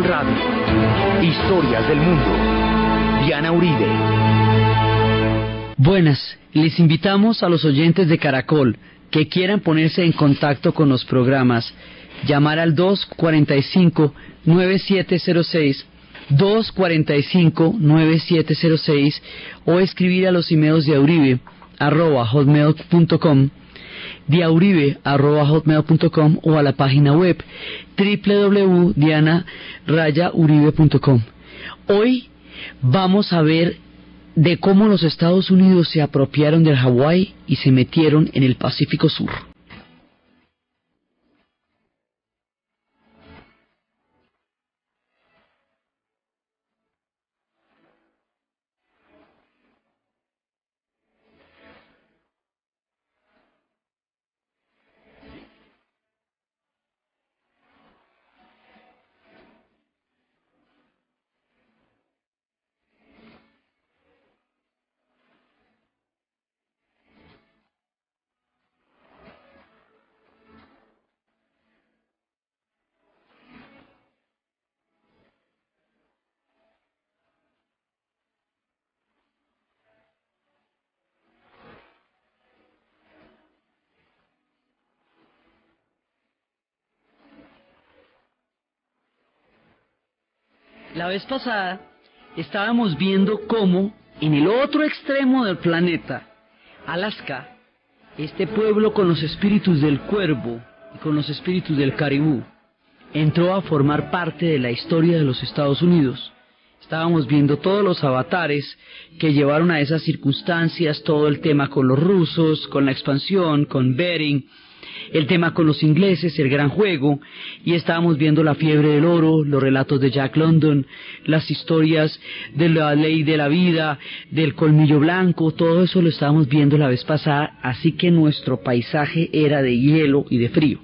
Radio. Historias del mundo. Diana Uribe. Buenas, les invitamos a los oyentes de Caracol que quieran ponerse en contacto con los programas, llamar al 245-9706, 245-9706 o escribir a los emails de auribe@hotmail.com, diauribe@hotmail.com o a la página web www.diana-uribe.com. Hoy vamos a ver de cómo los Estados Unidos se apropiaron del Hawái y se metieron en el Pacífico Sur. La vez pasada estábamos viendo cómo en el otro extremo del planeta, Alaska, este pueblo con los espíritus del cuervo y con los espíritus del caribú, entró a formar parte de la historia de los Estados Unidos. Estábamos viendo todos los avatares que llevaron a esas circunstancias, todo el tema con los rusos, con la expansión, con Bering, el tema con los ingleses, el gran juego, y estábamos viendo la fiebre del oro, los relatos de Jack London, las historias de la ley de la vida, del colmillo blanco, todo eso lo estábamos viendo la vez pasada, así que nuestro paisaje era de hielo y de frío.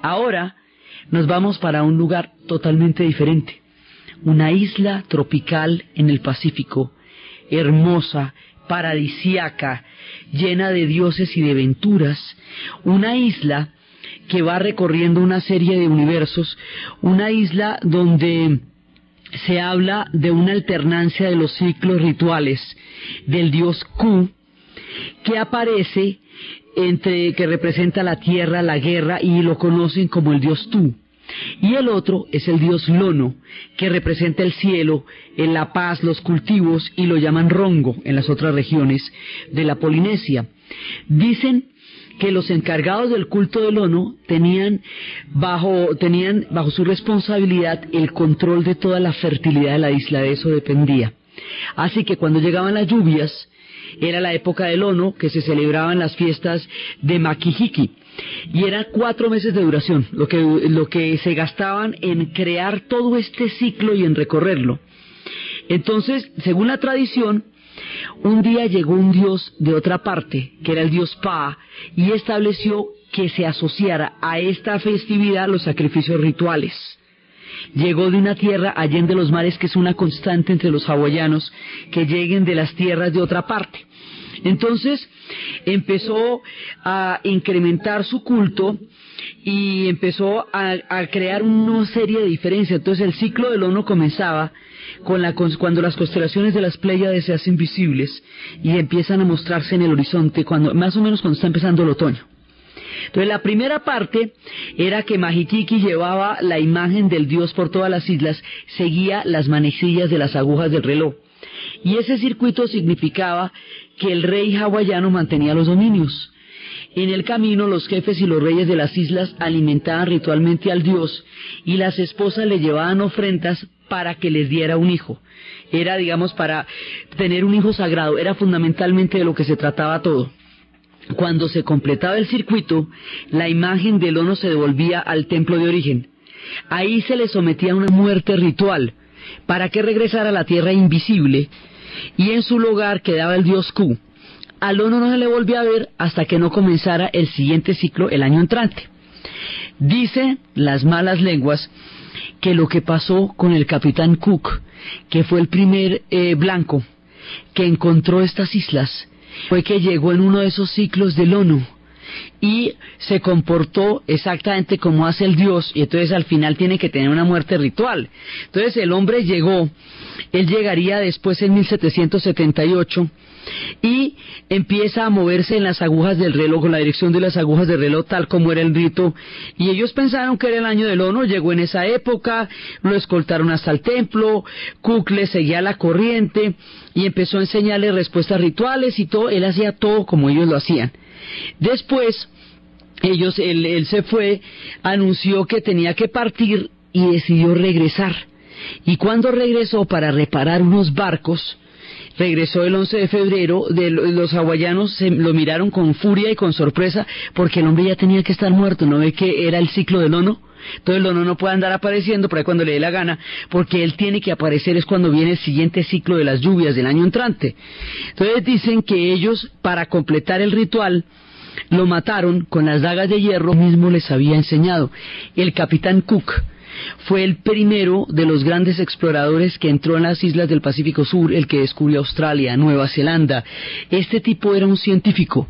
Ahora nos vamos para un lugar totalmente diferente, una isla tropical en el Pacífico, hermosa, paradisíaca, llena de dioses y de aventuras, una isla que va recorriendo una serie de universos, una isla donde se habla de una alternancia de los ciclos rituales del dios Ku, que aparece que representa la tierra, la guerra, y lo conocen como el dios Tu. Y el otro es el dios Lono, que representa el cielo, en la paz, los cultivos, y lo llaman Rongo en las otras regiones de la Polinesia. Dicen que los encargados del culto de Lono tenían bajo su responsabilidad el control de toda la fertilidad de la isla, de eso dependía. Así que cuando llegaban las lluvias, era la época del Lono, que se celebraban las fiestas de Makihiki, y eran 4 meses de duración, lo que se gastaban en crear todo este ciclo y en recorrerlo. Entonces, según la tradición, un día llegó un dios de otra parte, que era el dios Pa, y estableció que se asociara a esta festividad los sacrificios rituales. Llegó de una tierra allende los mares, que es una constante entre los hawaianos, que lleguen de las tierras de otra parte. Entonces empezó a incrementar su culto y empezó a crear una serie de diferencias. Entonces el ciclo del Lono comenzaba cuando las constelaciones de las Pléyades se hacen visibles y empiezan a mostrarse en el horizonte, más o menos cuando está empezando el otoño. Entonces la primera parte era que Mahikiki llevaba la imagen del dios por todas las islas, seguía las manecillas de las agujas del reloj. Y ese circuito significaba que el rey hawaiano mantenía los dominios. En el camino, los jefes y los reyes de las islas alimentaban ritualmente al dios y las esposas le llevaban ofrendas para que les diera un hijo. Era, digamos, para tener un hijo sagrado, era fundamentalmente de lo que se trataba todo. Cuando se completaba el circuito, la imagen del Lono se devolvía al templo de origen. Ahí se le sometía a una muerte ritual para que regresara a la tierra invisible, y en su lugar quedaba el dios Ku. Al Lono no se le volvía a ver hasta que no comenzara el siguiente ciclo el año entrante. Dicen las malas lenguas que lo que pasó con el capitán Cook, que fue el primer blanco que encontró estas islas, fue que llegó en uno de esos ciclos del Lono y se comportó exactamente como hace el dios, y entonces al final tiene que tener una muerte ritual. Entonces el hombre él llegaría después en 1778 y empieza a moverse en las agujas del reloj, con la dirección de las agujas del reloj, tal como era el rito, y ellos pensaron que era el año del Ono. Llegó en esa época, lo escoltaron hasta el templo, Cook le seguía la corriente y empezó a enseñarle respuestas rituales y todo. Él hacía todo como ellos lo hacían. Después él se fue, anunció que tenía que partir y decidió regresar, y cuando regresó para reparar unos barcos, regresó el 11 de febrero, los hawaianos lo miraron con furia y con sorpresa, porque el hombre ya tenía que estar muerto. ¿No ve que era el ciclo del Ono? Entonces el Ono no puede andar apareciendo por ahí cuando le dé la gana, porque él tiene que aparecer es cuando viene el siguiente ciclo de las lluvias del año entrante. Entonces dicen que ellos, para completar el ritual, lo mataron con las dagas de hierro mismo les había enseñado. El capitán Cook fue el primero de los grandes exploradores que entró en las islas del Pacífico Sur, el que descubrió Australia, Nueva Zelanda. Este tipo era un científico.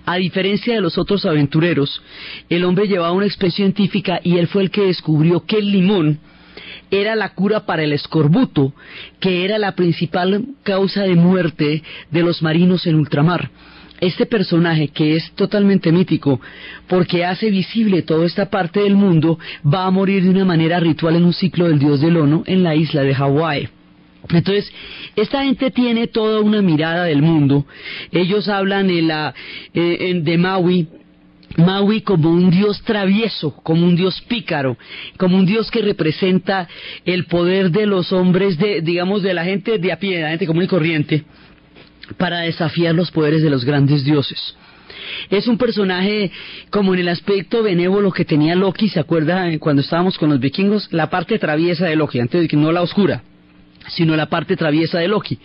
A diferencia de los otros aventureros, el hombre llevaba una expresión científica, y él fue el que descubrió que el limón era la cura para el escorbuto, que era la principal causa de muerte de los marinos en ultramar. Este personaje, que es totalmente mítico, porque hace visible toda esta parte del mundo, va a morir de una manera ritual en un ciclo del dios del Ono en la isla de Hawái. Entonces, esta gente tiene toda una mirada del mundo. Ellos hablan de Maui como un dios travieso, como un dios pícaro, como un dios que representa el poder de los hombres, digamos, de la gente de a pie, de la gente común y corriente, para desafiar los poderes de los grandes dioses. Es un personaje como en el aspecto benévolo que tenía Loki. ¿Se acuerda cuando estábamos con los vikingos? La parte traviesa de Loki, antes de que no la oscura, sino la parte traviesa de Loki.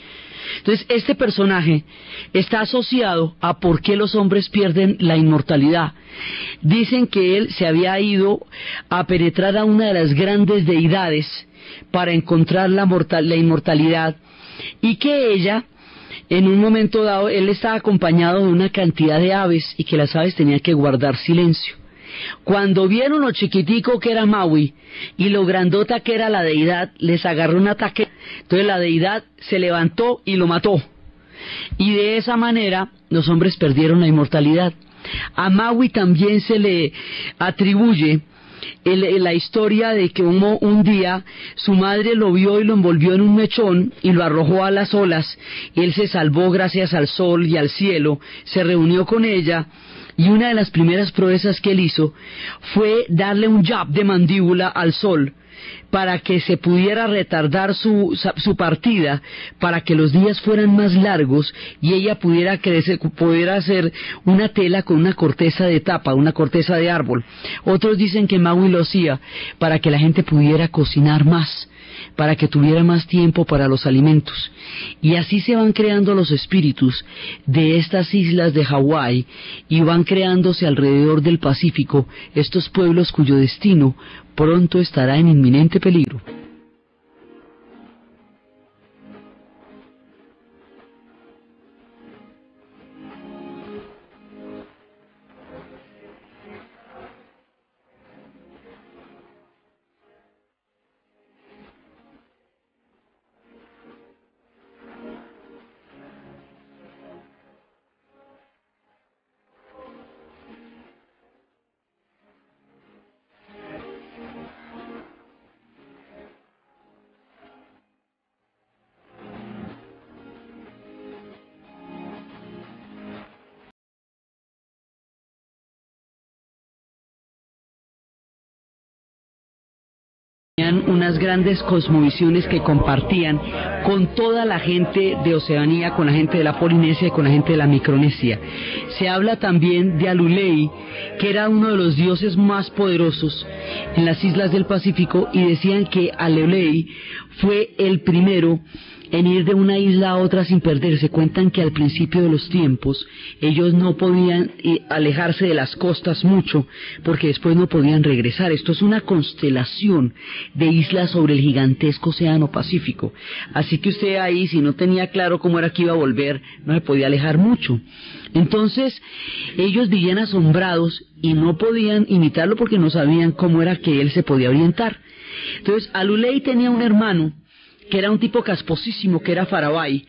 Entonces este personaje está asociado a por qué los hombres pierden la inmortalidad. Dicen que él se había ido a penetrar a una de las grandes deidades para encontrar la inmortalidad, y que ella, en un momento dado, él estaba acompañado de una cantidad de aves, y que las aves tenían que guardar silencio. Cuando vieron lo chiquitico que era Maui y lo grandota que era la deidad, les agarró un ataque. Entonces la deidad se levantó y lo mató, y de esa manera los hombres perdieron la inmortalidad. A Maui también se le atribuye la historia de que un día su madre lo vio y lo envolvió en un mechón y lo arrojó a las olas. Él se salvó gracias al sol y al cielo, se reunió con ella, y una de las primeras proezas que él hizo fue darle un jab de mandíbula al sol para que se pudiera retardar su partida, para que los días fueran más largos y ella pudiera hacer una tela con una corteza de tapa, una corteza de árbol. Otros dicen que Maui lo hacía para que la gente pudiera cocinar más, para que tuviera más tiempo para los alimentos. Y así se van creando los espíritus de estas islas de Hawái, y van creándose alrededor del Pacífico estos pueblos cuyo destino pronto estará en inminente peligro. Unas grandes cosmovisiones que compartían con toda la gente de Oceanía, con la gente de la Polinesia y con la gente de la Micronesia. Se habla también de Alulei, que era uno de los dioses más poderosos en las islas del Pacífico, y decían que Alulei fue el primero en ir de una isla a otra sin perderse. Cuentan que al principio de los tiempos ellos no podían alejarse de las costas mucho, porque después no podían regresar. Esto es una constelación de islas sobre el gigantesco océano Pacífico. Así que usted ahí, si no tenía claro cómo era que iba a volver, no se podía alejar mucho. Entonces, ellos vivían asombrados y no podían imitarlo porque no sabían cómo era que él se podía orientar. Entonces, Alulei tenía un hermano que era un tipo casposísimo, que era Farabai,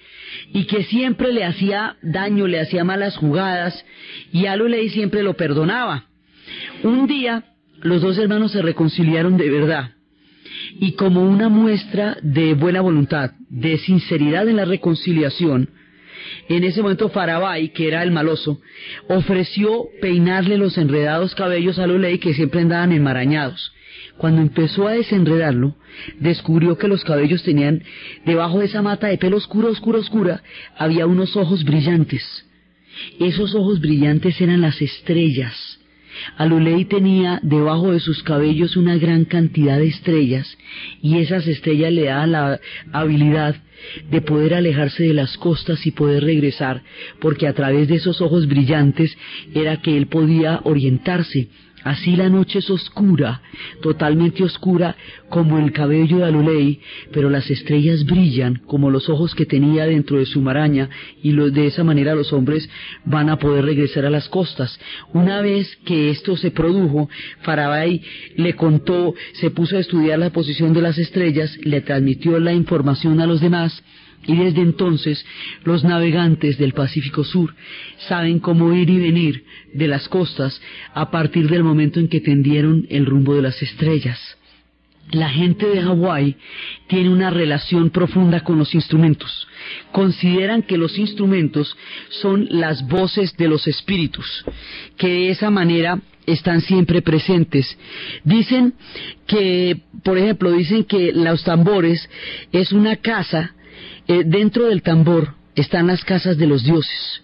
y que siempre le hacía daño, le hacía malas jugadas, y Alulei siempre lo perdonaba. Un día, los dos hermanos se reconciliaron de verdad, y como una muestra de buena voluntad, de sinceridad en la reconciliación, en ese momento Farabai, que era el maloso, ofreció peinarle los enredados cabellos a Alulei, que siempre andaban enmarañados. Cuando empezó a desenredarlo, descubrió que los cabellos tenían, debajo de esa mata de pelo oscura, había unos ojos brillantes. Esos ojos brillantes eran las estrellas. Alulei tenía debajo de sus cabellos una gran cantidad de estrellas, y esas estrellas le daban la habilidad de poder alejarse de las costas y poder regresar, porque a través de esos ojos brillantes era que él podía orientarse. Así la noche es oscura, totalmente oscura como el cabello de Alulei, pero las estrellas brillan como los ojos que tenía dentro de su maraña, y de esa manera los hombres van a poder regresar a las costas. Una vez que esto se produjo, Farabai le contó, se puso a estudiar la posición de las estrellas, le transmitió la información a los demás, y desde entonces los navegantes del Pacífico Sur saben cómo ir y venir de las costas a partir del momento en que tendieron el rumbo de las estrellas. La gente de Hawái tiene una relación profunda con los instrumentos. Consideran que los instrumentos son las voces de los espíritus, que de esa manera están siempre presentes. Dicen que, por ejemplo, los tambores es una casa. Dentro del tambor están las casas de los dioses,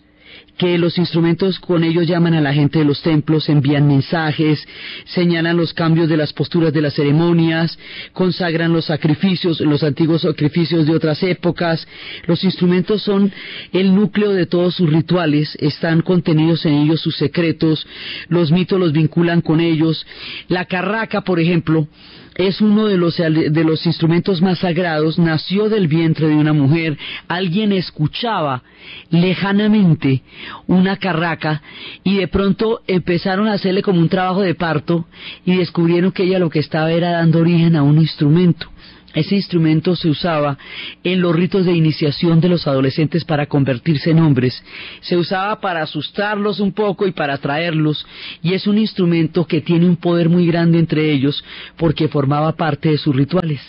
que los instrumentos con ellos llaman a la gente de los templos, envían mensajes, señalan los cambios de las posturas de las ceremonias, consagran los sacrificios, los antiguos sacrificios de otras épocas. Los instrumentos son el núcleo de todos sus rituales, están contenidos en ellos sus secretos, los mitos los vinculan con ellos. La carraca, por ejemplo, es uno de los instrumentos más sagrados, nació del vientre de una mujer. Alguien escuchaba lejanamente una carraca y de pronto empezaron a hacerle como un trabajo de parto y descubrieron que ella lo que estaba era dando origen a un instrumento. Ese instrumento se usaba en los ritos de iniciación de los adolescentes para convertirse en hombres. Se usaba para asustarlos un poco y para atraerlos, y es un instrumento que tiene un poder muy grande entre ellos porque formaba parte de sus rituales.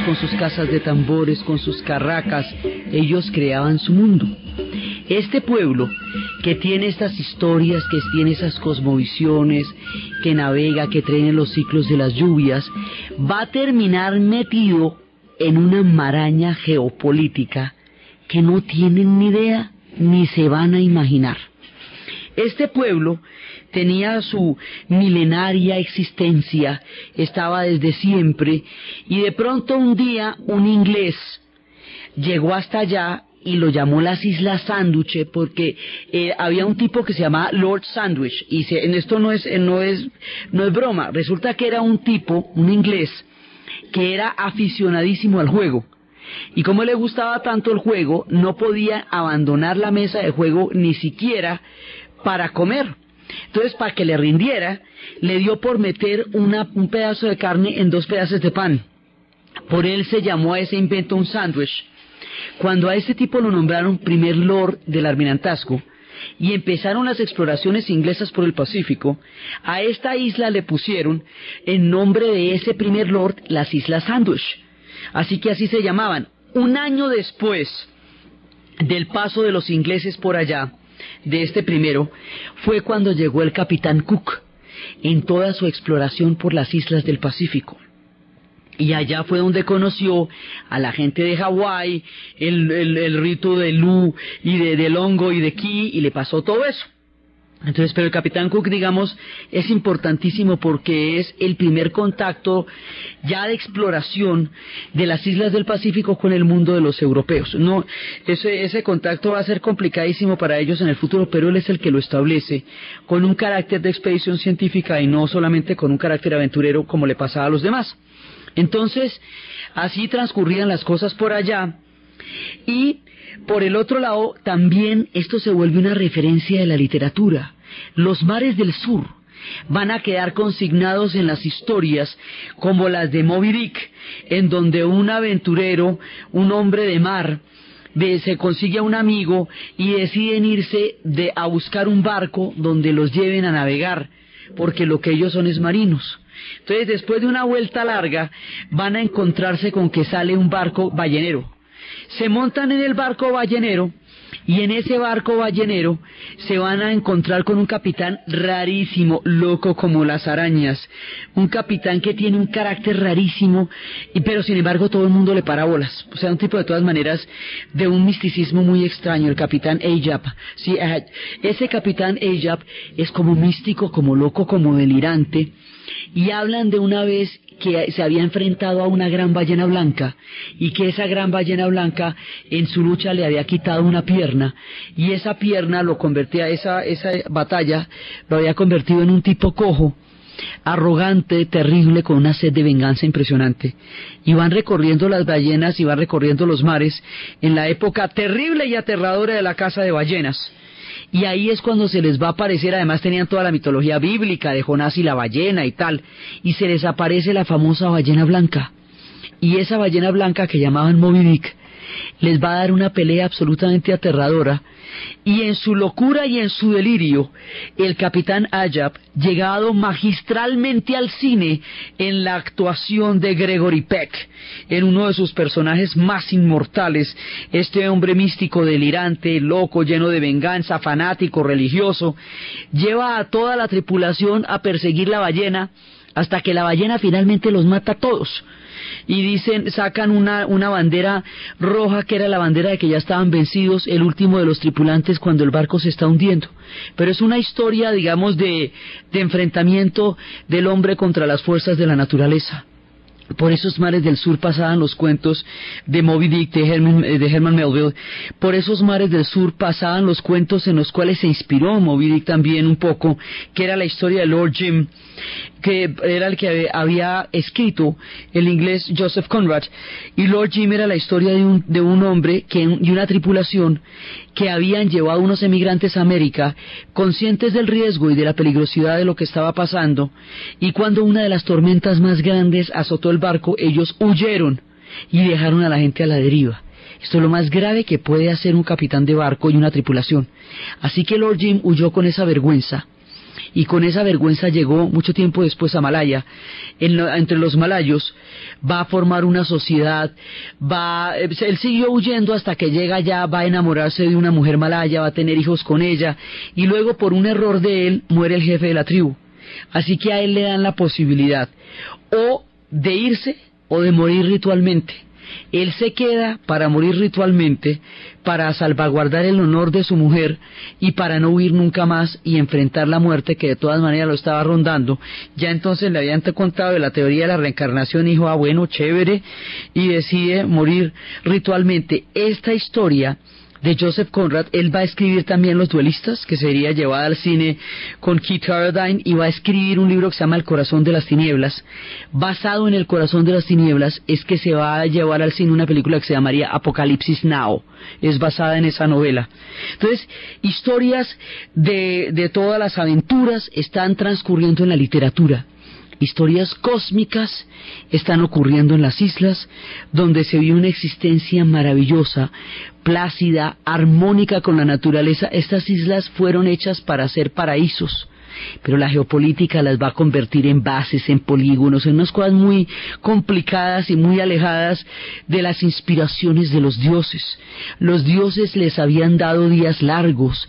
Con sus casas de tambores, con sus carracas, ellos creaban su mundo. Este pueblo que tiene estas historias, que tiene esas cosmovisiones que navega, que trae los ciclos de las lluvias, va a terminar metido en una maraña geopolítica que no tienen ni idea ni se van a imaginar. Este pueblo tenía su milenaria existencia, estaba desde siempre, y de pronto un día un inglés llegó hasta allá y lo llamó las Islas Sandwich, porque había un tipo que se llamaba Lord Sandwich, y esto no es broma. Resulta que era un tipo, un inglés, que era aficionadísimo al juego, y como le gustaba tanto el juego, no podía abandonar la mesa de juego ni siquiera para comer. Entonces, para que le rindiera, le dio por meter un pedazo de carne en 2 pedazos de pan. Por él se llamó a ese invento un sándwich. Cuando a este tipo lo nombraron primer lord del almirantazgo y empezaron las exploraciones inglesas por el Pacífico, a esta isla le pusieron, en nombre de ese primer lord, las Islas Sandwich. Así que así se llamaban. Un año después del paso de los ingleses por allá, de este primero, fue cuando llegó el capitán Cook en toda su exploración por las islas del Pacífico. Y allá fue donde conoció a la gente de Hawái, el rito de Lu y de Longo y de Ki, y le pasó todo eso. Entonces, pero el capitán Cook, digamos, es importantísimo porque es el primer contacto ya de exploración de las islas del Pacífico con el mundo de los europeos. No, ese contacto va a ser complicadísimo para ellos en el futuro, pero él es el que lo establece con un carácter de expedición científica y no solamente con un carácter aventurero como le pasaba a los demás. Entonces, así transcurrían las cosas por allá. Y por el otro lado, también esto se vuelve una referencia de la literatura. Los mares del sur van a quedar consignados en las historias como las de Moby Dick, en donde un aventurero, un hombre de mar, se consigue a un amigo y deciden irse a buscar un barco donde los lleven a navegar, porque lo que ellos son es marinos. Entonces, después de una vuelta larga, van a encontrarse con que sale un barco ballenero. Se montan en el barco ballenero y en ese barco ballenero se van a encontrar con un capitán rarísimo, loco como las arañas, un capitán que tiene un carácter rarísimo, pero sin embargo todo el mundo le para bolas. O sea, un tipo de todas maneras de un misticismo muy extraño, el capitán Ahab. Sí, ese capitán Ahab es como místico, como loco, como delirante, y hablan de una vez que se había enfrentado a una gran ballena blanca y que esa gran ballena blanca en su lucha le había quitado una pierna y esa pierna lo convertía, esa batalla lo había convertido en un tipo cojo, arrogante, terrible, con una sed de venganza impresionante. Y van recorriendo las ballenas y van recorriendo los mares en la época terrible y aterradora de la caza de ballenas. Y ahí es cuando se les va a aparecer, además tenían toda la mitología bíblica de Jonás y la ballena y tal, y se les aparece la famosa ballena blanca. Y esa ballena blanca que llamaban Moby Dick les va a dar una pelea absolutamente aterradora, y en su locura y en su delirio, el capitán Ahab, llegado magistralmente al cine en la actuación de Gregory Peck, en uno de sus personajes más inmortales, este hombre místico, delirante, loco, lleno de venganza, fanático, religioso, lleva a toda la tripulación a perseguir la ballena, hasta que la ballena finalmente los mata a todos. Y dicen, sacan una bandera roja que era la bandera de que ya estaban vencidos, el último de los tripulantes cuando el barco se está hundiendo. Pero es una historia, digamos, de enfrentamiento del hombre contra las fuerzas de la naturaleza. Por esos mares del sur pasaban los cuentos de Moby Dick, de Herman Melville. Por esos mares del sur pasaban los cuentos en los cuales se inspiró Moby Dick también un poco, que era la historia de Lord Jim, que era el que había escrito el inglés Joseph Conrad. Y Lord Jim era la historia de un hombre y una tripulación que habían llevado unos emigrantes a América, conscientes del riesgo y de la peligrosidad de lo que estaba pasando, y cuando una de las tormentas más grandes azotó el barco, ellos huyeron y dejaron a la gente a la deriva. Esto es lo más grave que puede hacer un capitán de barco y una tripulación. Así que Lord Jim huyó con esa vergüenza, y con esa vergüenza llegó mucho tiempo después a Malaya. Entre los malayos va a formar una sociedad, él siguió huyendo hasta que llega allá, va a enamorarse de una mujer malaya, va a tener hijos con ella, y luego por un error de él muere el jefe de la tribu. Así que a él le dan la posibilidad o de irse o de morir ritualmente. Él se queda para morir ritualmente, para salvaguardar el honor de su mujer y para no huir nunca más y enfrentar la muerte que de todas maneras lo estaba rondando. Ya entonces le habían contado de la teoría de la reencarnación y dijo, bueno, chévere, y decide morir ritualmente. Esta historia de Joseph Conrad, él va a escribir también Los Duelistas, que sería llevada al cine con Keith Carradine, y va a escribir un libro que se llama El Corazón de las Tinieblas. Basado en El Corazón de las Tinieblas es que se va a llevar al cine una película que se llamaría Apocalipsis Now. Es basada en esa novela. Entonces, historias de todas las aventuras están transcurriendo en la literatura. Historias cósmicas están ocurriendo en las islas, donde se vio una existencia maravillosa, plácida, armónica con la naturaleza. Estas islas fueron hechas para ser paraísos, pero la geopolítica las va a convertir en bases, en polígonos, en unas cosas muy complicadas y muy alejadas de las inspiraciones de los dioses. Los dioses les habían dado días largos,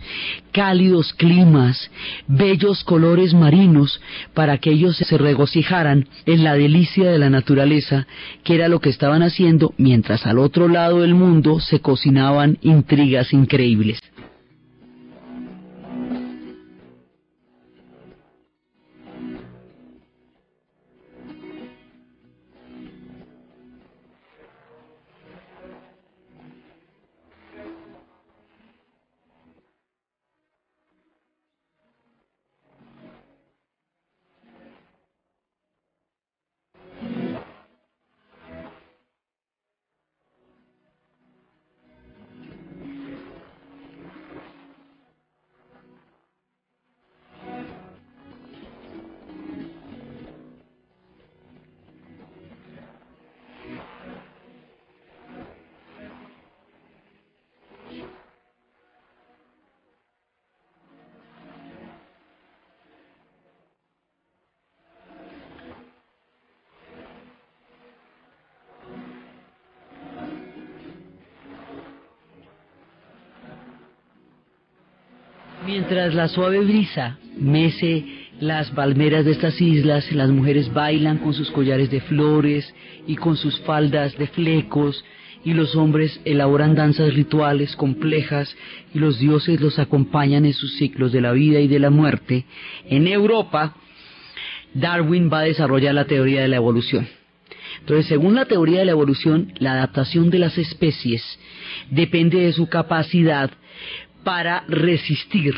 cálidos climas, bellos colores marinos, para que ellos se regocijaran en la delicia de la naturaleza, que era lo que estaban haciendo, mientras al otro lado del mundo se cocinaban intrigas increíbles. Mientras la suave brisa mece las palmeras de estas islas, las mujeres bailan con sus collares de flores y con sus faldas de flecos, y los hombres elaboran danzas rituales complejas, y los dioses los acompañan en sus ciclos de la vida y de la muerte. En Europa, Darwin va a desarrollar la teoría de la evolución. Entonces, según la teoría de la evolución, la adaptación de las especies depende de su capacidad para resistir,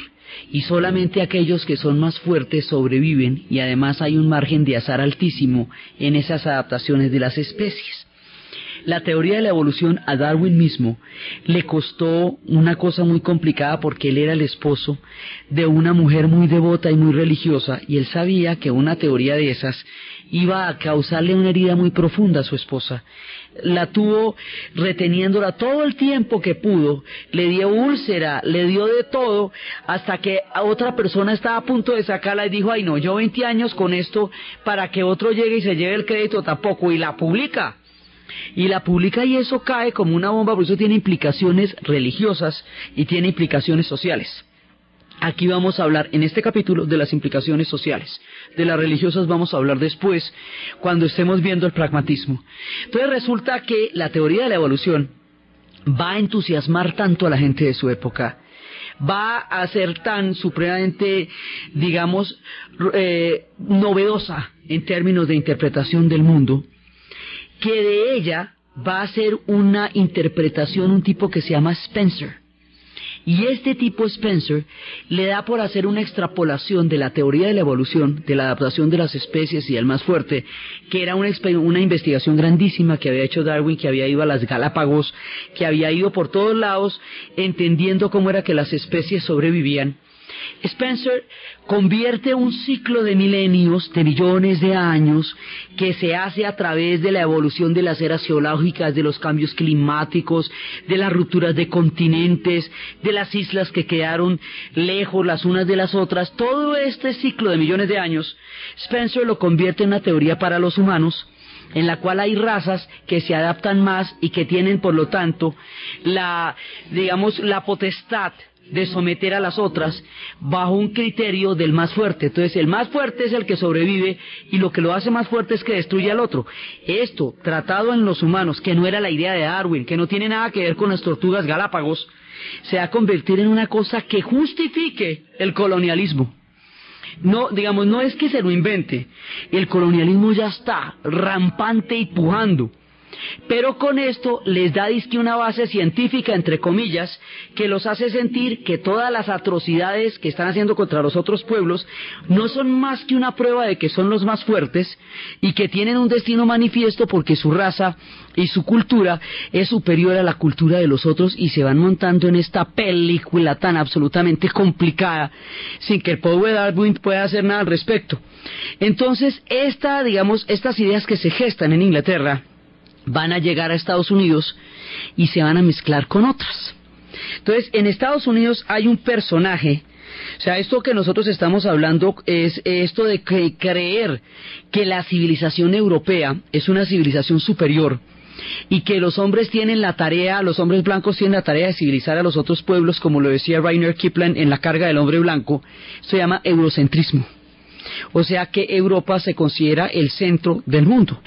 y solamente aquellos que son más fuertes sobreviven, y además hay un margen de azar altísimo en esas adaptaciones de las especies. La teoría de la evolución a Darwin mismo le costó una cosa muy complicada, porque él era el esposo de una mujer muy devota y muy religiosa, y él sabía que una teoría de esas iba a causarle una herida muy profunda a su esposa. La tuvo reteniéndola todo el tiempo que pudo, le dio úlcera, le dio de todo, hasta que a otra persona estaba a punto de sacarla y dijo, ay no, yo 20 años con esto para que otro llegue y se lleve el crédito tampoco, y la publica. Y eso cae como una bomba, por eso tiene implicaciones religiosas y tiene implicaciones sociales. Aquí vamos a hablar en este capítulo de las implicaciones sociales. De las religiosas vamos a hablar después, cuando estemos viendo el pragmatismo. Entonces resulta que la teoría de la evolución va a entusiasmar tanto a la gente de su época, va a ser tan supremamente, digamos, novedosa en términos de interpretación del mundo, que de ella va a ser una interpretación un tipo que se llama Spencer. Y este tipo Spencer le da por hacer una extrapolación de la teoría de la evolución, de la adaptación de las especies y el más fuerte, que era una investigación grandísima que había hecho Darwin, que había ido a las Galápagos, que había ido por todos lados entendiendo cómo era que las especies sobrevivían. Spencer convierte un ciclo de milenios, de millones de años, que se hace a través de la evolución de las eras geológicas, de los cambios climáticos, de las rupturas de continentes, de las islas que quedaron lejos las unas de las otras. Todo este ciclo de millones de años, Spencer lo convierte en una teoría para los humanos, en la cual hay razas que se adaptan más y que tienen, por lo tanto, la potestad de someter a las otras bajo un criterio del más fuerte. Entonces el más fuerte es el que sobrevive y lo que lo hace más fuerte es que destruye al otro. Esto, tratado en los humanos, que no era la idea de Darwin, que no tiene nada que ver con las tortugas Galápagos, se va a convertir en una cosa que justifique el colonialismo. No, digamos, no es que se lo invente, el colonialismo ya está rampante y pujando. Pero con esto les da dizque una base científica, entre comillas, que los hace sentir que todas las atrocidades que están haciendo contra los otros pueblos no son más que una prueba de que son los más fuertes y que tienen un destino manifiesto porque su raza y su cultura es superior a la cultura de los otros, y se van montando en esta película tan absolutamente complicada sin que el pobre Darwin pueda hacer nada al respecto. Entonces, estas ideas que se gestan en Inglaterra van a llegar a Estados Unidos y se van a mezclar con otras. Entonces, en Estados Unidos hay un personaje, o sea, esto que nosotros estamos hablando es esto de creer que la civilización europea es una civilización superior y que los hombres blancos tienen la tarea de civilizar a los otros pueblos, como lo decía Rudyard Kipling en La carga del hombre blanco. Esto se llama eurocentrismo. O sea que Europa se considera el centro del mundo.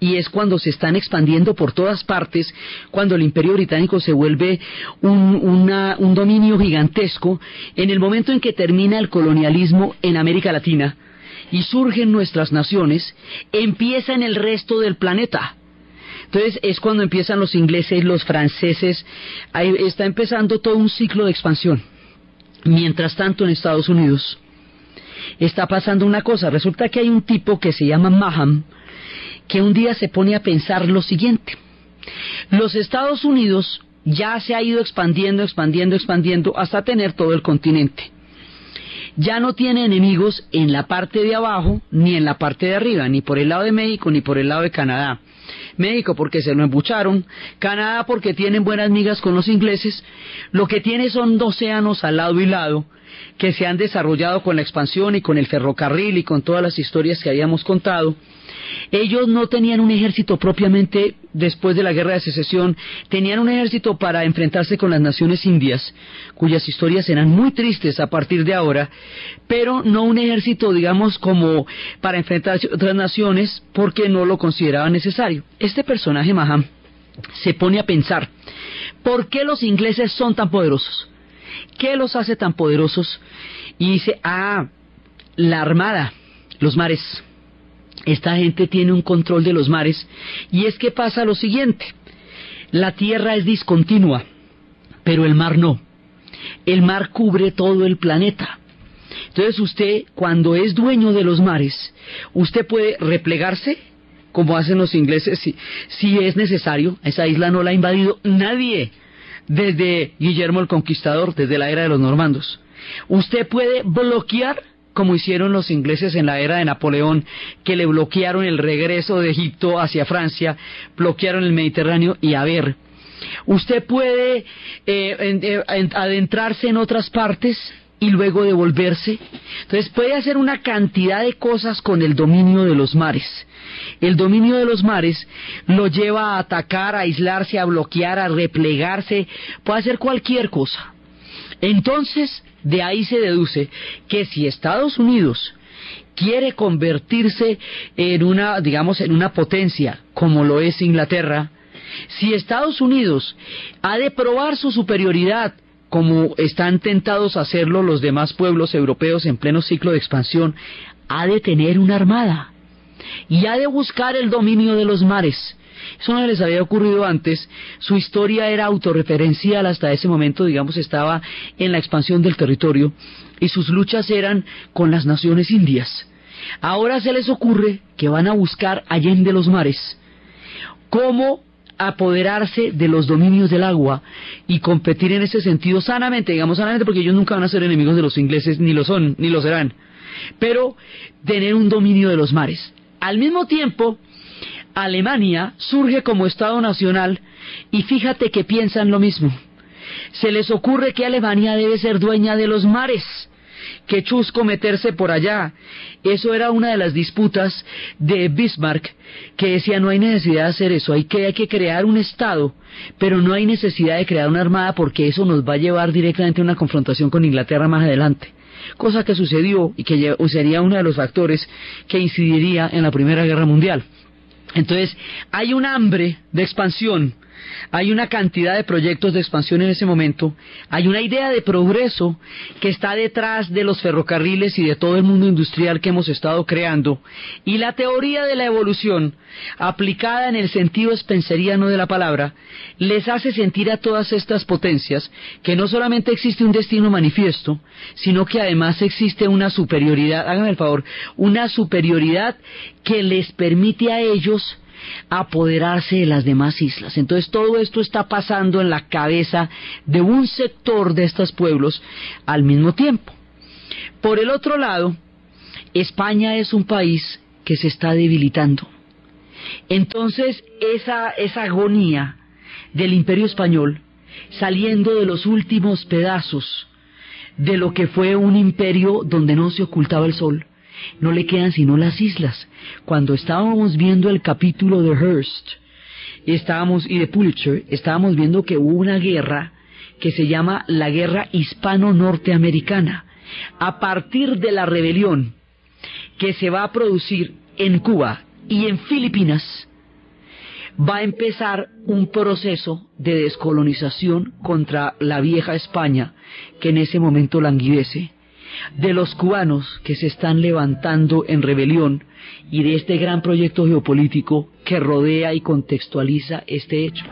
Y es cuando se están expandiendo por todas partes, cuando el Imperio Británico se vuelve un dominio gigantesco, en el momento en que termina el colonialismo en América Latina y surgen nuestras naciones, empieza en el resto del planeta. Entonces es cuando empiezan los ingleses, los franceses, ahí está empezando todo un ciclo de expansión. Mientras tanto, en Estados Unidos está pasando una cosa. Resulta que hay un tipo que se llama Maham, que un día se pone a pensar lo siguiente: los Estados Unidos ya se ha ido expandiendo hasta tener todo el continente. Ya no tiene enemigos en la parte de abajo ni en la parte de arriba, ni por el lado de México ni por el lado de Canadá. México porque se lo embucharon, Canadá porque tienen buenas migas con los ingleses. Lo que tiene son 2 océanos al lado y lado que se han desarrollado con la expansión y con el ferrocarril y con todas las historias que habíamos contado. Ellos no tenían un ejército propiamente después de la Guerra de Secesión, tenían un ejército para enfrentarse con las naciones indias, cuyas historias serán muy tristes a partir de ahora, pero no un ejército, digamos, como para enfrentarse a otras naciones, porque no lo consideraban necesario. Este personaje, Maham, se pone a pensar: ¿por qué los ingleses son tan poderosos? ¿Qué los hace tan poderosos? Y dice: la armada, los mares. Esta gente tiene un control de los mares, y es que pasa lo siguiente: la tierra es discontinua, pero el mar no. El mar cubre todo el planeta. Entonces usted, cuando es dueño de los mares, usted puede replegarse, como hacen los ingleses, si es necesario. Esa isla no la ha invadido nadie desde Guillermo el Conquistador, desde la era de los normandos. Usted puede bloquear, como hicieron los ingleses en la era de Napoleón, que le bloquearon el regreso de Egipto hacia Francia, bloquearon el Mediterráneo. Y usted puede adentrarse en otras partes y luego devolverse. Entonces puede hacer una cantidad de cosas con el dominio de los mares. El dominio de los mares lo lleva a atacar, a aislarse, a bloquear, a replegarse, puede hacer cualquier cosa. Entonces, de ahí se deduce que si Estados Unidos quiere convertirse en una potencia como lo es Inglaterra, si Estados Unidos ha de probar su superioridad, como están tentados a hacerlo los demás pueblos europeos en pleno ciclo de expansión, ha de tener una armada y ha de buscar el dominio de los mares. Eso no les había ocurrido antes. Su historia era autorreferencial hasta ese momento, estaba en la expansión del territorio, y sus luchas eran con las naciones indias. Ahora se les ocurre que van a buscar allende los mares cómo apoderarse de los dominios del agua y competir en ese sentido sanamente, porque ellos nunca van a ser enemigos de los ingleses, ni lo son, ni lo serán, pero tener un dominio de los mares. Al mismo tiempo, Alemania surge como Estado nacional, y fíjate que piensan lo mismo. Se les ocurre que Alemania debe ser dueña de los mares, qué chusco meterse por allá. Eso era una de las disputas de Bismarck, que decía no hay necesidad de hacer eso, hay que crear un Estado, pero no hay necesidad de crear una armada porque eso nos va a llevar directamente a una confrontación con Inglaterra más adelante. Cosa que sucedió y que sería uno de los factores que incidiría en la Primera Guerra Mundial. Entonces, hay un hambre de expansión, hay una cantidad de proyectos de expansión en ese momento, hay una idea de progreso que está detrás de los ferrocarriles y de todo el mundo industrial que hemos estado creando, y la teoría de la evolución, aplicada en el sentido spenceriano de la palabra, les hace sentir a todas estas potencias que no solamente existe un destino manifiesto, sino que además existe una superioridad, háganme el favor, una superioridad que les permite a ellos apoderarse de las demás islas. Entonces todo esto está pasando en la cabeza de un sector de estos pueblos al mismo tiempo. Por el otro lado, España es un país que se está debilitando. Entonces esa agonía del Imperio Español, saliendo de los últimos pedazos de lo que fue un imperio donde no se ocultaba el sol, no le quedan sino las islas. Cuando estábamos viendo el capítulo de Hearst y de Pulitzer, estábamos viendo que hubo una guerra que se llama la Guerra Hispano-Norteamericana, a partir de la rebelión que se va a producir en Cuba y en Filipinas. Va a empezar un proceso de descolonización contra la vieja España, que en ese momento languidece, de los cubanos que se están levantando en rebelión y de este gran proyecto geopolítico que rodea y contextualiza este hecho.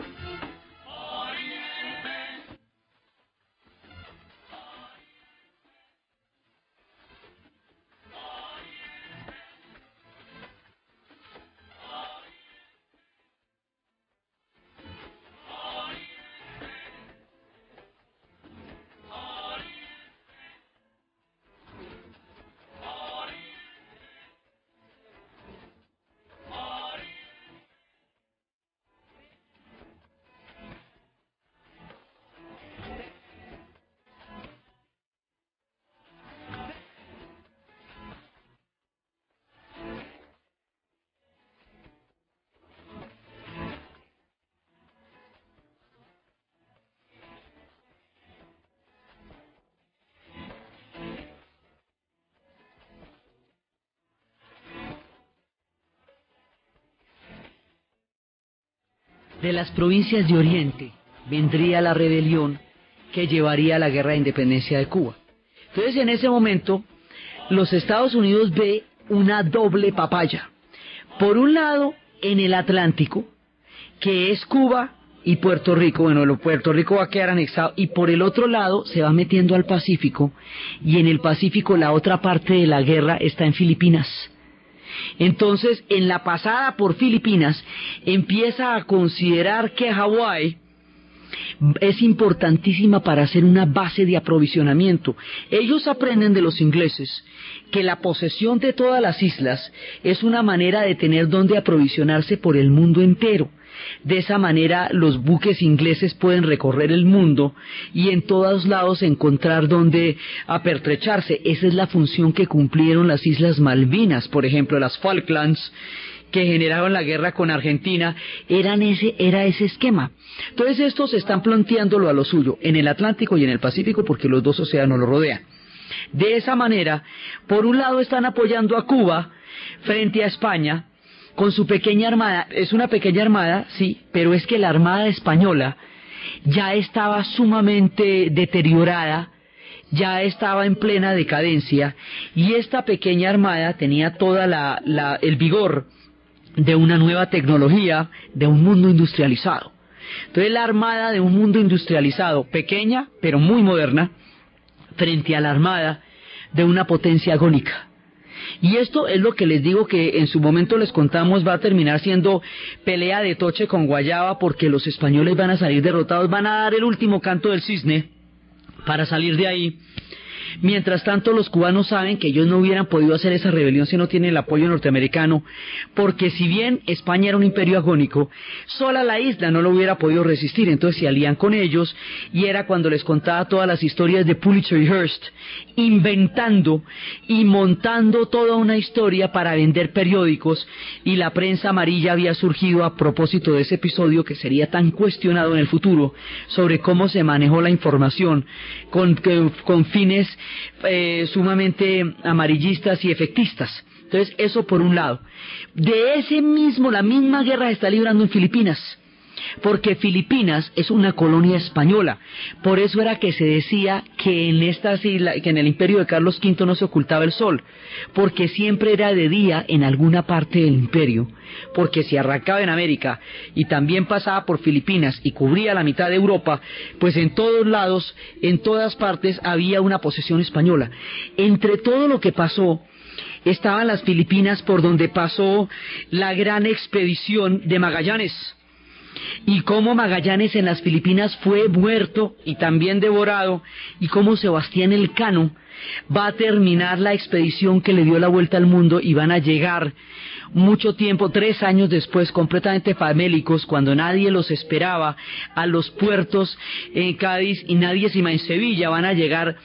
De las provincias de Oriente vendría la rebelión que llevaría a la guerra de independencia de Cuba. Entonces en ese momento los Estados Unidos ve una doble papaya. Por un lado en el Atlántico, que es Cuba y Puerto Rico, bueno, Puerto Rico va a quedar anexado, y por el otro lado se va metiendo al Pacífico, y en el Pacífico la otra parte de la guerra está en Filipinas. Entonces, en la pasada por Filipinas, empieza a considerar que Hawái es importantísima para hacer una base de aprovisionamiento. Ellos aprenden de los ingleses que la posesión de todas las islas es una manera de tener donde aprovisionarse por el mundo entero. De esa manera los buques ingleses pueden recorrer el mundo y en todos lados encontrar donde apertrecharse. Esa es la función que cumplieron las Islas Malvinas, por ejemplo, las Falklands, que generaron la guerra con Argentina, era ese esquema. Entonces estos están planteándolo a lo suyo, en el Atlántico y en el Pacífico, porque los dos océanos lo rodean. De esa manera, por un lado están apoyando a Cuba frente a España, con su pequeña armada. Es una pequeña armada, sí, pero es que la armada española ya estaba sumamente deteriorada, ya estaba en plena decadencia, y esta pequeña armada tenía toda el vigor de una nueva tecnología, de un mundo industrializado. Entonces la armada de un mundo industrializado, pequeña pero muy moderna, frente a la armada de una potencia agónica. Y esto es lo que les digo que en su momento les contamos, va a terminar siendo pelea de toche con guayaba, porque los españoles van a salir derrotados, van a dar el último canto del cisne para salir de ahí. Mientras tanto, los cubanos saben que ellos no hubieran podido hacer esa rebelión si no tienen el apoyo norteamericano, porque si bien España era un imperio agónico, sola la isla no lo hubiera podido resistir. Entonces se alían con ellos, y era cuando les contaba todas las historias de Pulitzer y Hearst, inventando y montando toda una historia para vender periódicos, y la prensa amarilla había surgido a propósito de ese episodio que sería tan cuestionado en el futuro, sobre cómo se manejó la información con fines sumamente amarillistas y efectistas. Entonces, eso por un lado. De la misma guerra se está librando en Filipinas, porque Filipinas es una colonia española. Por eso era que se decía que en estas islas, que en el imperio de Carlos V no se ocultaba el sol, porque siempre era de día en alguna parte del imperio, porque si arrancaba en América y también pasaba por Filipinas y cubría la mitad de Europa, pues en todos lados, en todas partes había una posesión española. Entre todo lo que pasó estaban las Filipinas, por donde pasó la gran expedición de Magallanes, y cómo Magallanes en las Filipinas fue muerto y también devorado, y cómo Sebastián Elcano va a terminar la expedición que le dio la vuelta al mundo, y van a llegar mucho tiempo, 3 años después, completamente famélicos, cuando nadie los esperaba, a los puertos en Cádiz, y nadie se imagina, en Sevilla van a llegar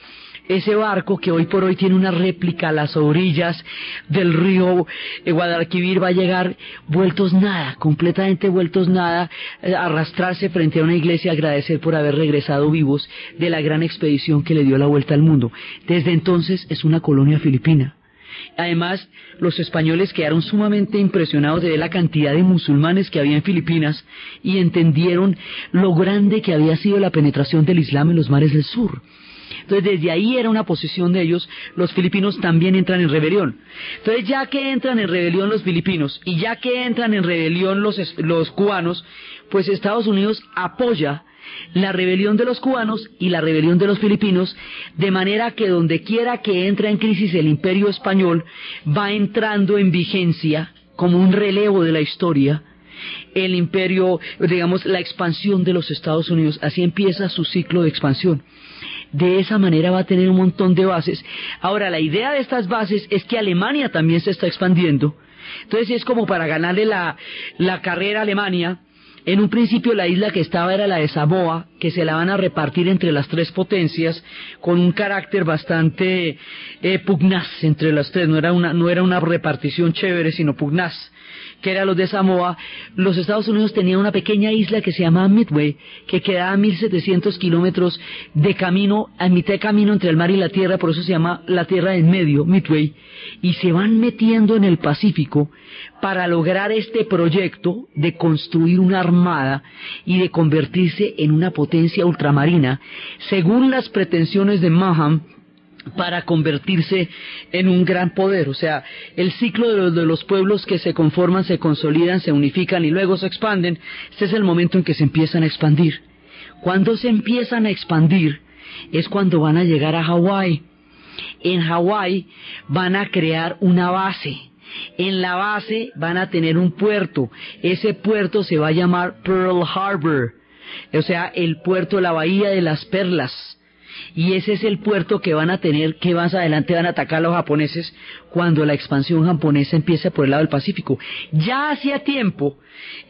ese barco que hoy por hoy tiene una réplica a las orillas del río Guadalquivir. Va a llegar vueltos nada, completamente vueltos nada, arrastrarse frente a una iglesia, agradecer por haber regresado vivos de la gran expedición que le dio la vuelta al mundo. Desde entonces es una colonia filipina. Además, los españoles quedaron sumamente impresionados de ver la cantidad de musulmanes que había en Filipinas, y entendieron lo grande que había sido la penetración del Islam en los mares del sur. Entonces desde ahí era una posesión de ellos. Los filipinos también entran en rebelión. Entonces, ya que entran en rebelión los filipinos y ya que entran en rebelión los cubanos, pues Estados Unidos apoya la rebelión de los cubanos y la rebelión de los filipinos, de manera que donde quiera que entra en crisis el imperio español, va entrando en vigencia como un relevo de la historia el imperio, digamos, la expansión de los Estados Unidos. Así empieza su ciclo de expansión. De esa manera va a tener un montón de bases. Ahora, la idea de estas bases es que Alemania también se está expandiendo. Entonces es como para ganarle la carrera a Alemania. En un principio la isla que estaba era la de Samoa, que se la van a repartir entre las 3 potencias, con un carácter bastante pugnaz entre las 3. No era una repartición chévere, sino pugnaz, que eran los de Samoa. Los Estados Unidos tenían una pequeña isla que se llamaba Midway, que quedaba a 1.700 kilómetros de camino, a mitad de camino entre el mar y la tierra, por eso se llama la tierra en medio, Midway, y se van metiendo en el Pacífico para lograr este proyecto de construir una armada y de convertirse en una potencia ultramarina, según las pretensiones de Maham, para convertirse en un gran poder. O sea, el ciclo de los pueblos que se conforman, se consolidan, se unifican y luego se expanden. Este es el momento en que se empiezan a expandir. Cuando se empiezan a expandir es cuando van a llegar a Hawái. En Hawái van a crear una base. En la base van a tener un puerto. Ese puerto se va a llamar Pearl Harbor, o sea, el puerto, la bahía de las perlas. Y ese es el puerto que van a tener, que más adelante van a atacar a los japoneses cuando la expansión japonesa empiece por el lado del Pacífico. Ya hacía tiempo,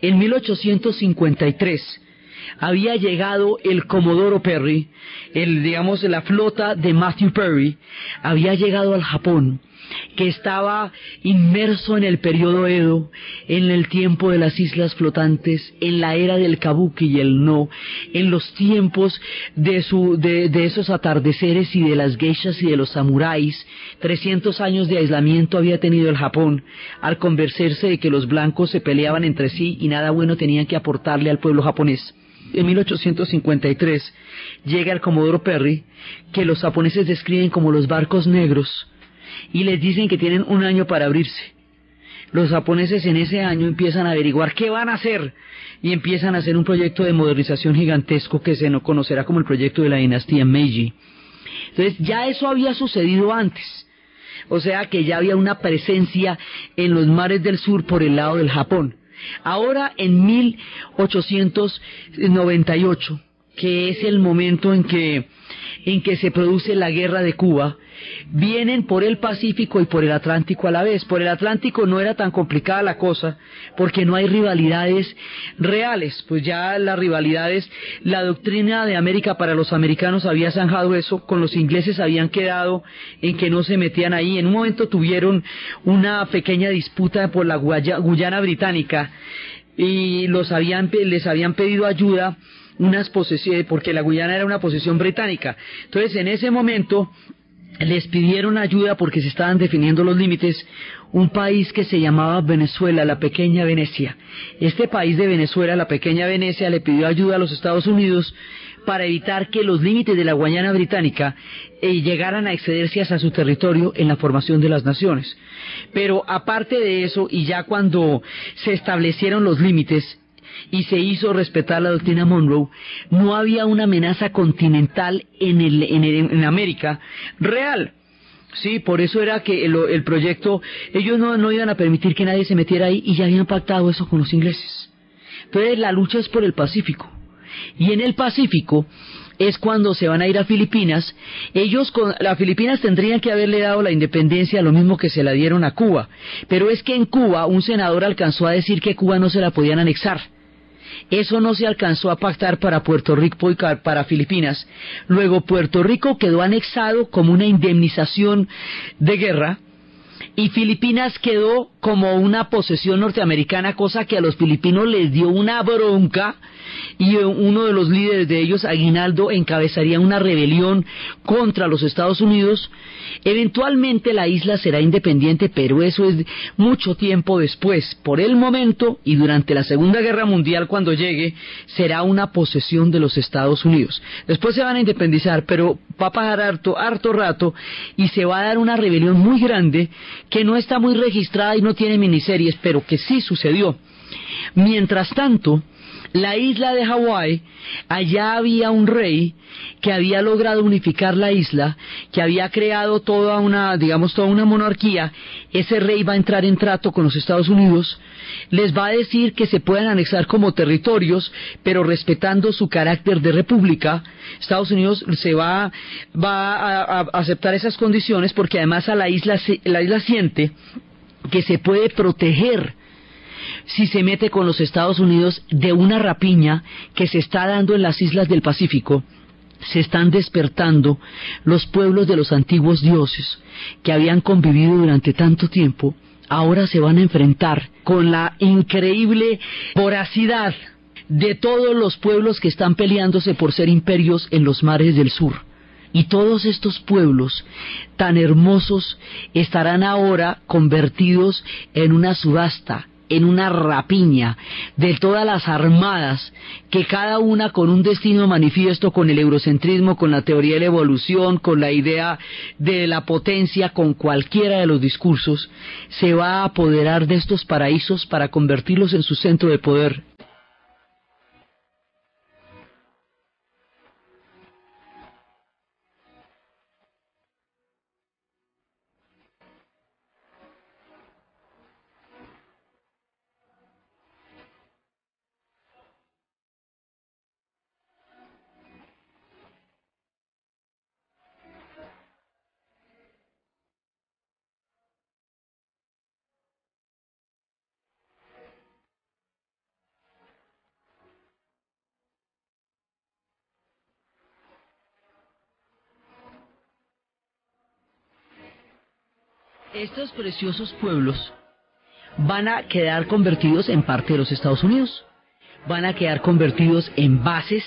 en 1853, había llegado el Comodoro Perry, la flota de Matthew Perry, había llegado al Japón, que estaba inmerso en el periodo Edo, en el tiempo de las islas flotantes, en la era del kabuki y el no, en los tiempos de esos atardeceres y de las geishas y de los samuráis. 300 años de aislamiento había tenido el Japón, al convencerse de que los blancos se peleaban entre sí y nada bueno tenían que aportarle al pueblo japonés. En 1853 llega el Comodoro Perry, que los japoneses describen como los barcos negros, y les dicen que tienen 1 año para abrirse. Los japoneses en ese año empiezan a averiguar qué van a hacer, y empiezan a hacer un proyecto de modernización gigantesco que se conocerá como el proyecto de la dinastía Meiji. Entonces ya eso había sucedido antes, o sea que ya había una presencia en los mares del sur por el lado del Japón. Ahora, en 1898, que es el momento en que se produce la guerra de Cuba, vienen por el Pacífico y por el Atlántico a la vez. Por el Atlántico no era tan complicada la cosa, porque no hay rivalidades reales, pues ya las rivalidades, la doctrina de América para los americanos había zanjado eso, con los ingleses habían quedado en que no se metían ahí. En un momento tuvieron una pequeña disputa por la Guyana británica, y les habían pedido ayuda unas posesiones, porque la Guyana era una posesión británica. Entonces en ese momento les pidieron ayuda porque se estaban definiendo los límites. Un país que se llamaba Venezuela, la pequeña Venecia. Este país de Venezuela, la pequeña Venecia, le pidió ayuda a los Estados Unidos para evitar que los límites de la Guayana británica llegaran a excederse hacia su territorio en la formación de las naciones. Pero aparte de eso, y ya cuando se establecieron los límites y se hizo respetar la doctrina Monroe, no había una amenaza continental en América real. Sí, por eso era que el proyecto, ellos no iban a permitir que nadie se metiera ahí, y ya habían pactado eso con los ingleses. Entonces la lucha es por el Pacífico, y en el Pacífico es cuando se van a ir a Filipinas. Las Filipinas tendrían que haberle dado la independencia lo mismo que se la dieron a Cuba, pero es que en Cuba un senador alcanzó a decir que Cuba no se la podían anexar. Eso no se alcanzó a pactar para Puerto Rico y para Filipinas. Luego Puerto Rico quedó anexado como una indemnización de guerra, y Filipinas quedó como una posesión norteamericana, cosa que a los filipinos les dio una bronca, y uno de los líderes de ellos, Aguinaldo, encabezaría una rebelión contra los Estados Unidos. Eventualmente la isla será independiente, pero eso es mucho tiempo después. Por el momento, y durante la Segunda Guerra Mundial, cuando llegue, será una posesión de los Estados Unidos. Después se van a independizar, pero va a pasar harto rato, y se va a dar una rebelión muy grande que no está muy registrada y no tiene miniseries, pero que sí sucedió. Mientras tanto, la isla de Hawái, allá había un rey que había logrado unificar la isla, que había creado toda una monarquía. Ese rey va a entrar en trato con los Estados Unidos, les va a decir que se pueden anexar como territorios, pero respetando su carácter de república. Estados Unidos va a aceptar esas condiciones, porque además la isla siente que se puede proteger si se mete con los Estados Unidos de una rapiña que se está dando en las islas del Pacífico. Se están despertando los pueblos de los antiguos dioses que habían convivido durante tanto tiempo. Ahora se van a enfrentar con la increíble voracidad de todos los pueblos que están peleándose por ser imperios en los mares del sur. Y todos estos pueblos tan hermosos estarán ahora convertidos en una subasta, en una rapiña de todas las armadas, que cada una con un destino manifiesto, con el eurocentrismo, con la teoría de la evolución, con la idea de la potencia, con cualquiera de los discursos, se va a apoderar de estos paraísos para convertirlos en su centro de poder. Estos preciosos pueblos van a quedar convertidos en parte de los Estados Unidos, van a quedar convertidos en bases,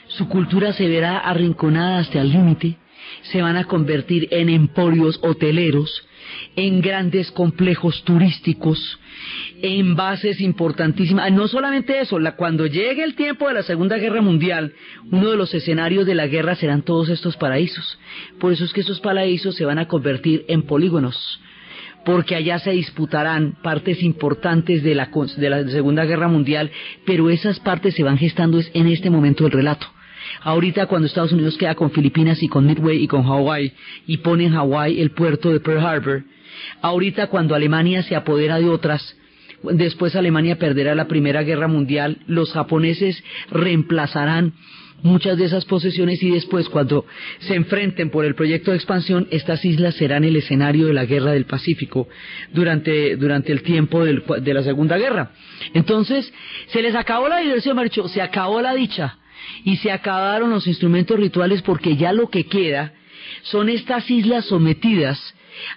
su cultura se verá arrinconada hasta el límite, se van a convertir en emporios hoteleros, en grandes complejos turísticos, en bases importantísimas. No solamente eso, cuando llegue el tiempo de la Segunda Guerra Mundial, uno de los escenarios de la guerra serán todos estos paraísos. Por eso es que esos paraísos se van a convertir en polígonos, porque allá se disputarán partes importantes de la Segunda Guerra Mundial, pero esas partes se van gestando en este momento del relato. Ahorita, cuando Estados Unidos queda con Filipinas y con Midway y con Hawái, y pone en Hawái el puerto de Pearl Harbor, ahorita cuando Alemania se apodera de otras, después Alemania perderá la Primera Guerra Mundial, los japoneses reemplazarán muchas de esas posesiones y después, cuando se enfrenten por el proyecto de expansión, estas islas serán el escenario de la Guerra del Pacífico durante el tiempo de la Segunda Guerra. Entonces, se les acabó la diversión, Marcho, se acabó la dicha y se acabaron los instrumentos rituales, porque ya lo que queda son estas islas sometidas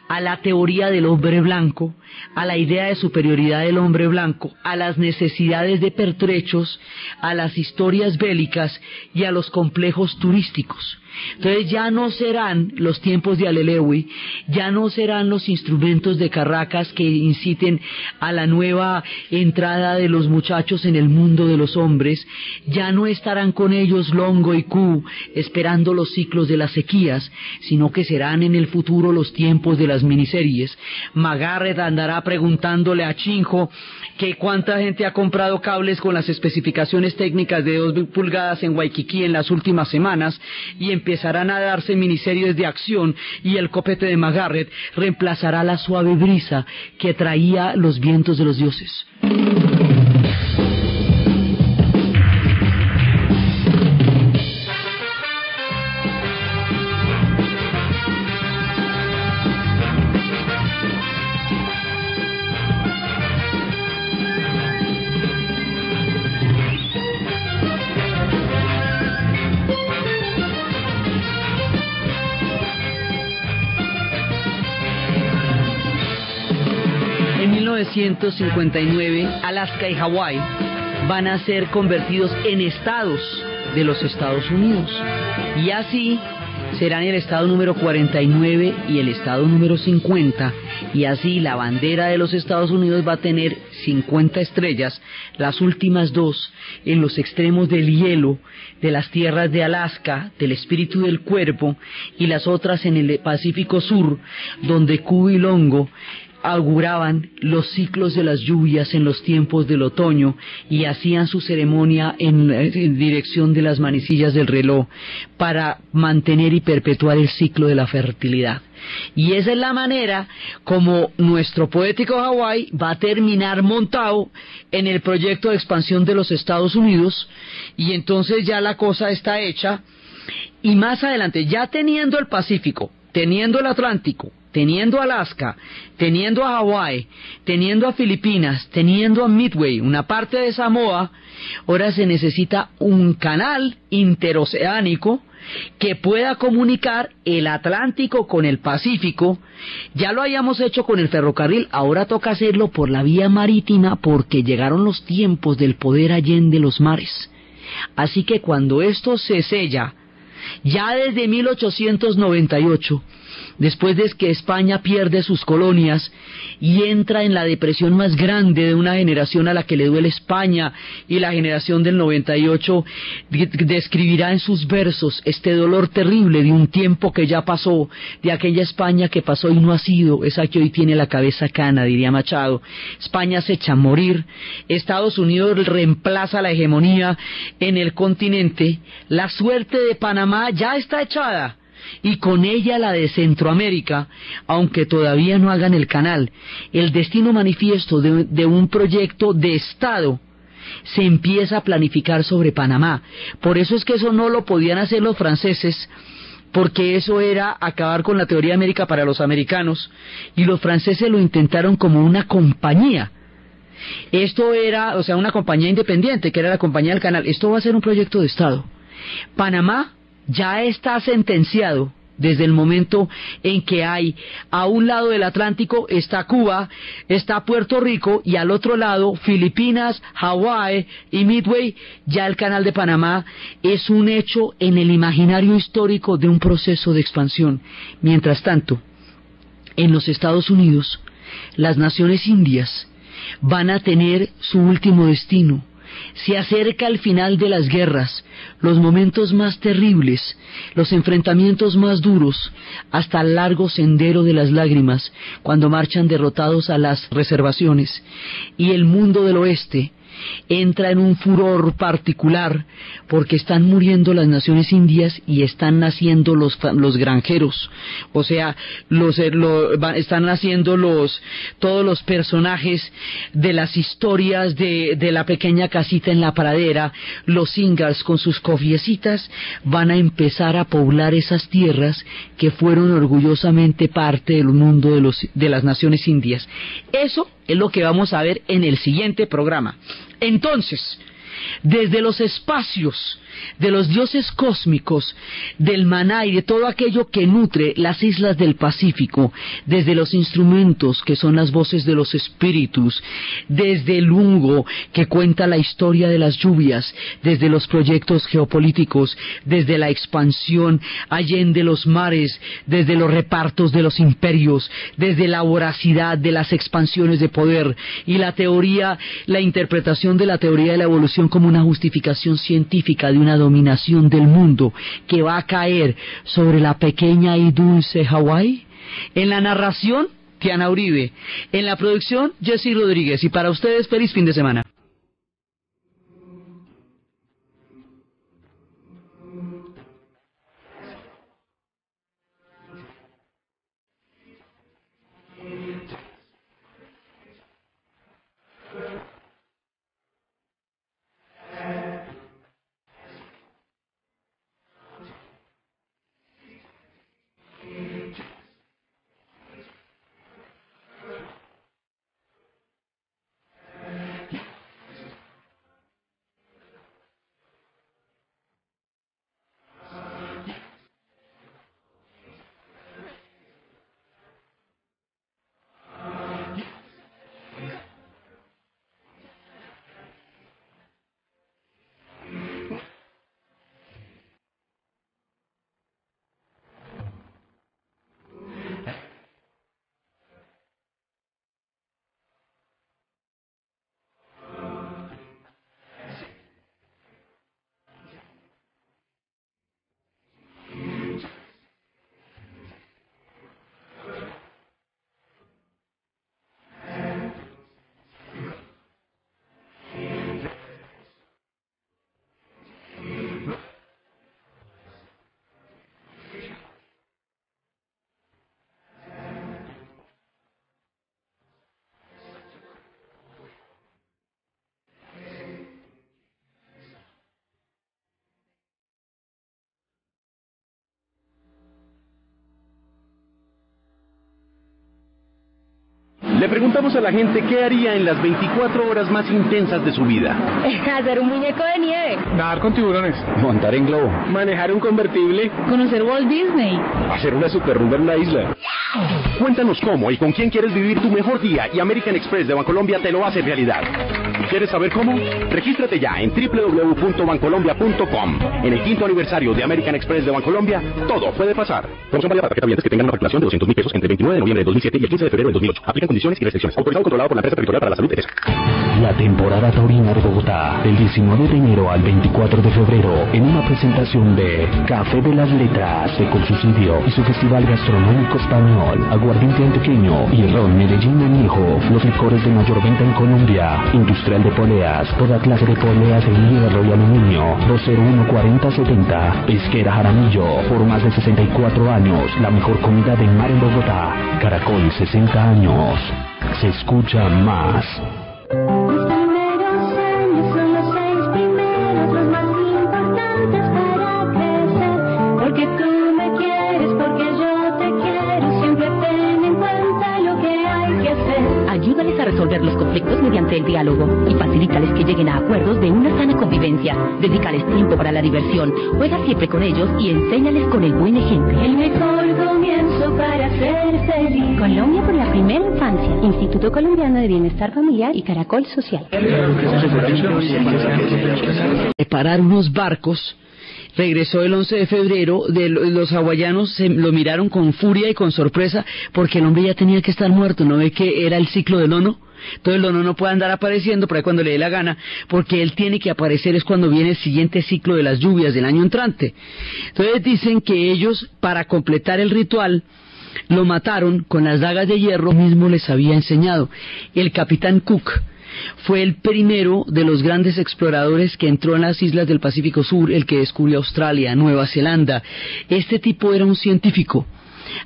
a la teoría del hombre blanco, a la idea de superioridad del hombre blanco, a las necesidades de pertrechos, a las historias bélicas y a los complejos turísticos. Entonces ya no serán los tiempos de Alelewi, ya no serán los instrumentos de Carracas que inciten a la nueva entrada de los muchachos en el mundo de los hombres, ya no estarán con ellos Longo y Q esperando los ciclos de las sequías, sino que serán en el futuro los tiempos de las miniseries. Magarret andará preguntándole a Chinjo que cuánta gente ha comprado cables con las especificaciones técnicas de 2 pulgadas en Waikiki en las últimas semanas, y empezarán a darse miniseries de acción, y el copete de Magarret reemplazará la suave brisa que traía los vientos de los dioses. En 1959, Alaska y Hawái van a ser convertidos en estados de los Estados Unidos, y así serán el estado número 49 y el estado número 50, y así la bandera de los Estados Unidos va a tener 50 estrellas, las últimas 2 en los extremos del hielo de las tierras de Alaska, del espíritu del cuerpo, y las otras en el Pacífico Sur, donde Q y Longo auguraban los ciclos de las lluvias en los tiempos del otoño y hacían su ceremonia en dirección de las manecillas del reloj para mantener y perpetuar el ciclo de la fertilidad. Y esa es la manera como nuestro poético Hawái va a terminar montado en el proyecto de expansión de los Estados Unidos, y entonces ya la cosa está hecha. Y más adelante, ya teniendo el Pacífico, teniendo el Atlántico, teniendo Alaska, teniendo a Hawái, teniendo a Filipinas, teniendo a Midway, una parte de Samoa, ahora se necesita un canal interoceánico que pueda comunicar el Atlántico con el Pacífico. Ya lo hayamos hecho con el ferrocarril, ahora toca hacerlo por la vía marítima, porque llegaron los tiempos del poder allende los mares. Así que cuando esto se sella, ya desde 1898, después de que España pierde sus colonias y entra en la depresión más grande de una generación a la que le duele España, y la generación del 98 describirá en sus versos este dolor terrible de un tiempo que ya pasó, de aquella España que pasó y no ha sido, esa que hoy tiene la cabeza cana, diría Machado. España se echa a morir, Estados Unidos reemplaza la hegemonía en el continente, la suerte de Panamá ya está echada, y con ella la de Centroamérica, aunque todavía no hagan el canal. El destino manifiesto de un proyecto de Estado se empieza a planificar sobre Panamá. Por eso es que eso no lo podían hacer los franceses, porque eso era acabar con la teoría de América para los americanos, y los franceses lo intentaron como una compañía. Esto era, o sea, una compañía independiente, que era la compañía del canal. Esto va a ser un proyecto de Estado. Panamá ya está sentenciado desde el momento en que hay, a un lado del Atlántico está Cuba, está Puerto Rico, y al otro lado Filipinas, Hawái y Midway. Ya el canal de Panamá es un hecho en el imaginario histórico de un proceso de expansión. Mientras tanto, en los Estados Unidos, las naciones indias van a tener su último destino. Se acerca el final de las guerras, los momentos más terribles, los enfrentamientos más duros, hasta el largo sendero de las lágrimas, cuando marchan derrotados a las reservaciones, y el mundo del oeste entra en un furor particular porque están muriendo las naciones indias y están naciendo los granjeros, o sea, están naciendo todos los personajes de las historias de la pequeña casita en la pradera. Los Singals con sus cofiecitas van a empezar a poblar esas tierras que fueron orgullosamente parte del mundo de las naciones indias. Eso es lo que vamos a ver en el siguiente programa. Entonces, desde los espacios de los dioses cósmicos, del maná y de todo aquello que nutre las islas del Pacífico, desde los instrumentos que son las voces de los espíritus, desde el hungo que cuenta la historia de las lluvias, desde los proyectos geopolíticos, desde la expansión allende los mares, desde los repartos de los imperios, desde la voracidad de las expansiones de poder y la interpretación de la teoría de la evolución como una justificación científica de una dominación del mundo que va a caer sobre la pequeña y dulce Hawái. En la narración, Tiana Uribe. En la producción, Jessy Rodríguez. Y para ustedes, feliz fin de semana. Le preguntamos a la gente qué haría en las 24 horas más intensas de su vida. Hacer un muñeco de nieve. Nadar con tiburones. Montar en globo. Manejar un convertible. Conocer Walt Disney. Hacer una superrumba en una isla. Cuéntanos cómo y con quién quieres vivir tu mejor día y American Express de Bancolombia te lo hace realidad. ¿Quieres saber cómo? Regístrate ya en www.bancolombia.com. En el 5º aniversario de American Express de Bancolombia, todo puede pasar. Promoción válida para tarjetas que tengan una facturación de 200.000 pesos entre el 29 de noviembre de 2007 y el 15 de febrero de 2008. Aplican condiciones y restricciones. Autorizado y controlado por la Empresa Territorial para la Salud de ETESA. La temporada taurina de Bogotá, del 19 de enero al 24 de febrero, en una presentación de Café de las Letras, de Consubsidio y su Festival Gastronómico Español, Aguardiente Antioqueño y Ron Medellín Añejo, los licores de mayor venta en Colombia, Industrial de Poleas, toda clase de poleas en hierro y aluminio, 201-4070, Pesquera Jaramillo, por más de 64 años, la mejor comida de mar en Bogotá, Caracol 60 años, se escucha más. Los primeros años son los 6 primeros, los más importantes para crecer. Porque tú me quieres, porque yo te quiero, siempre ten en cuenta lo que hay que hacer. Ayúdales a resolver los conflictos mediante el diálogo y facilítales que lleguen a acuerdos de una sana convivencia. Dedícales tiempo para la diversión, juega siempre con ellos y enséñales con el buen ejemplo. El mejor comienzo para ser feliz. Colombia por la primera infancia, Instituto Colombiano de Bienestar Familiar y Caracol Social. Preparar unos barcos. Regresó el 11 de febrero, los hawaianos lo miraron con furia y con sorpresa porque el hombre ya tenía que estar muerto, ¿no ve que era el ciclo del Ono? Entonces el Ono no puede andar apareciendo por ahí cuando le dé la gana, porque él tiene que aparecer es cuando viene el siguiente ciclo de las lluvias del año entrante. Entonces dicen que ellos, para completar el ritual, lo mataron con las dagas de hierro mismo les había enseñado. El capitán Cook fue el primero de los grandes exploradores que entró en las islas del Pacífico Sur, el que descubrió Australia, Nueva Zelanda. Este tipo era un científico.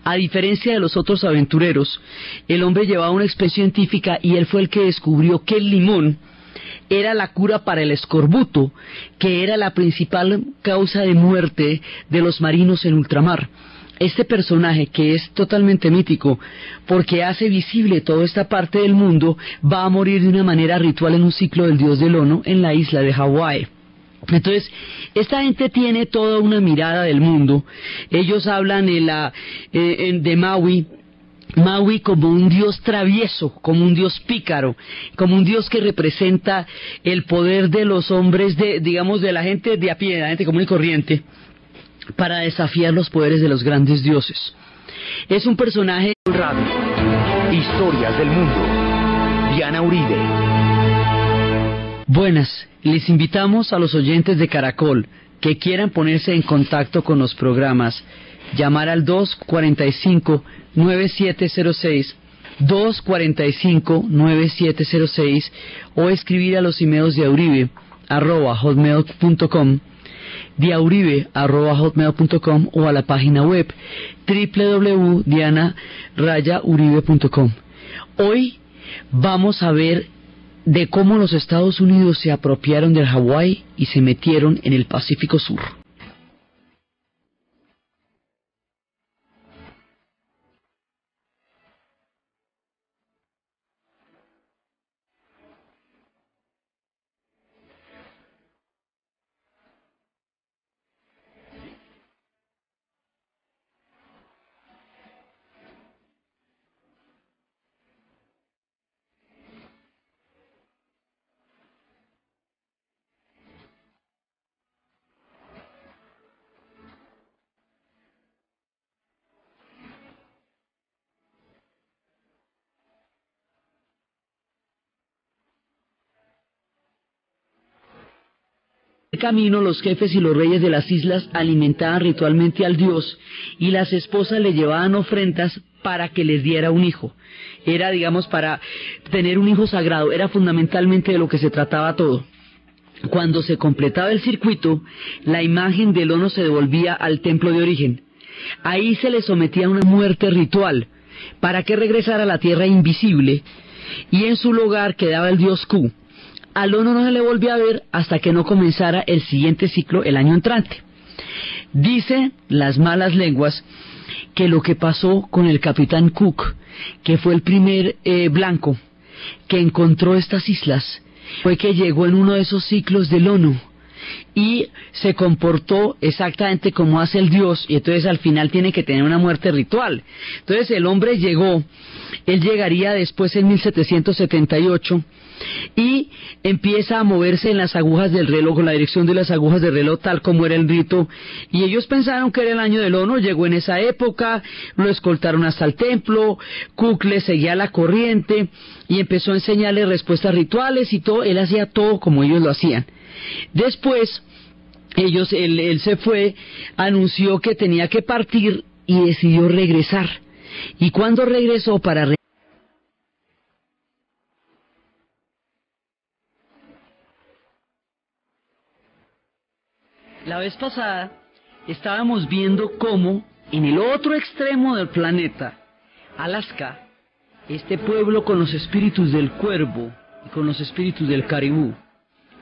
A diferencia de los otros aventureros, el hombre llevaba una expedición científica y él fue el que descubrió que el limón era la cura para el escorbuto, que era la principal causa de muerte de los marinos en ultramar. Este personaje, que es totalmente mítico, porque hace visible toda esta parte del mundo, va a morir de una manera ritual en un ciclo del dios del Ono en la isla de Hawái. Entonces, esta gente tiene toda una mirada del mundo. Ellos hablan de Maui como un dios travieso, como un dios pícaro, como un dios que representa el poder de los hombres, de la gente de a pie, de la gente común y corriente, para desafiar los poderes de los grandes dioses. Es un personaje... Radio. Historias del mundo. Diana Uribe. Buenas, les invitamos a los oyentes de Caracol que quieran ponerse en contacto con los programas, llamar al 245-9706, 245-9706, o escribir a los emails de auribe@hotmail.com, diauribe@hotmail.com, o a la página web www.diana-uribe.com. Hoy vamos a ver de cómo los Estados Unidos se apropiaron del Hawái y se metieron en el Pacífico Sur. Camino, los jefes y los reyes de las islas alimentaban ritualmente al dios y las esposas le llevaban ofrendas para que les diera un hijo. Era, digamos, para tener un hijo sagrado, era fundamentalmente de lo que se trataba todo. Cuando se completaba el circuito, la imagen del Ono se devolvía al templo de origen. Ahí se le sometía a una muerte ritual para que regresara a la tierra invisible, y en su lugar quedaba el dios Ku. Al Ono no se le volvió a ver hasta que no comenzara el siguiente ciclo el año entrante. Dicen las malas lenguas que lo que pasó con el capitán Cook, que fue el primer blanco que encontró estas islas, fue que llegó en uno de esos ciclos del Ono y se comportó exactamente como hace el dios, y entonces al final tiene que tener una muerte ritual. Entonces el hombre llegó, él llegaría después en 1778, y empieza a moverse en las agujas del reloj, con la dirección de las agujas del reloj, tal como era el rito, y ellos pensaron que era el año del Ono. Llegó en esa época, lo escoltaron hasta el templo, Cook le seguía la corriente y empezó a enseñarle respuestas rituales y todo. Él hacía todo como ellos lo hacían. Después él se fue, anunció que tenía que partir y decidió regresar, y cuando regresó La vez pasada estábamos viendo cómo en el otro extremo del planeta, Alaska, este pueblo con los espíritus del cuervo y con los espíritus del caribú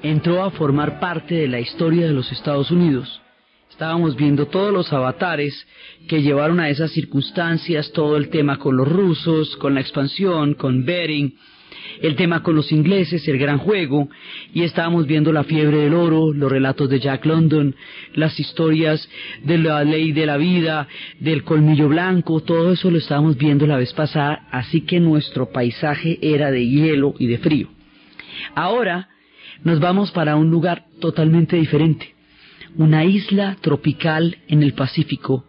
entró a formar parte de la historia de los Estados Unidos. Estábamos viendo todos los avatares que llevaron a esas circunstancias, todo el tema con los rusos, con la expansión, con Bering, el tema con los ingleses, el gran juego, y estábamos viendo la fiebre del oro, los relatos de Jack London, las historias de la ley de la vida, del colmillo blanco, todo eso lo estábamos viendo la vez pasada, así que nuestro paisaje era de hielo y de frío. Ahora nos vamos para un lugar totalmente diferente, una isla tropical en el Pacífico,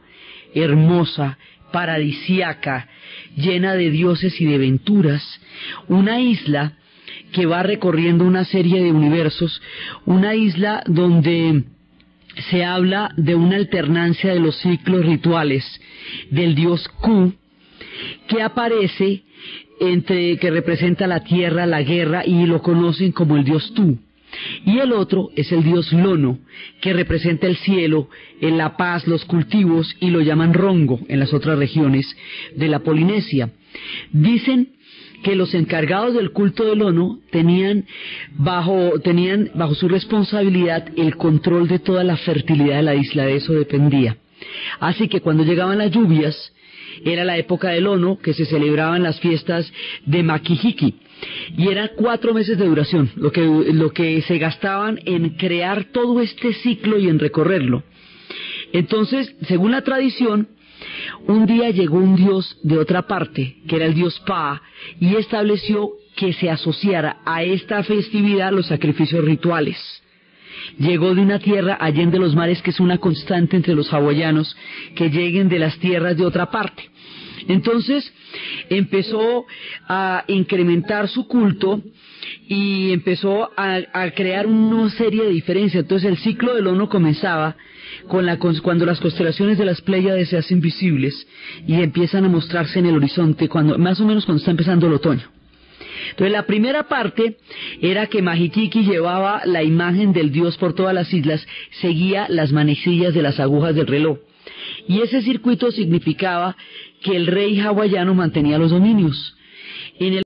hermosa, paradisíaca, llena de dioses y de aventuras, una isla que va recorriendo una serie de universos, una isla donde se habla de una alternancia de los ciclos rituales del dios Ku, que aparece que representa la tierra, la guerra, y lo conocen como el dios Tú. Y el otro es el dios Lono, que representa el cielo, en la paz, los cultivos, y lo llaman Rongo en las otras regiones de la Polinesia. Dicen que los encargados del culto del Lono tenían bajo su responsabilidad el control de toda la fertilidad de la isla, de eso dependía. Así que cuando llegaban las lluvias, era la época del Lono, que se celebraban las fiestas de Makihiki, y eran 4 meses de duración, lo que se gastaban en crear todo este ciclo y en recorrerlo. Entonces, según la tradición, un día llegó un dios de otra parte, que era el dios Pa, y estableció que se asociara a esta festividad los sacrificios rituales. Llegó de una tierra allende los mares, que es una constante entre los hawaianos, que lleguen de las tierras de otra parte. Entonces empezó a incrementar su culto y empezó a crear una serie de diferencias. Entonces el ciclo del Lono comenzaba cuando las constelaciones de las Pléyades se hacen visibles y empiezan a mostrarse en el horizonte, más o menos cuando está empezando el otoño. Entonces la primera parte era que Mahikiki llevaba la imagen del dios por todas las islas, seguía las manecillas de las agujas del reloj. Y ese circuito significaba que el rey hawaiano mantenía los dominios. En el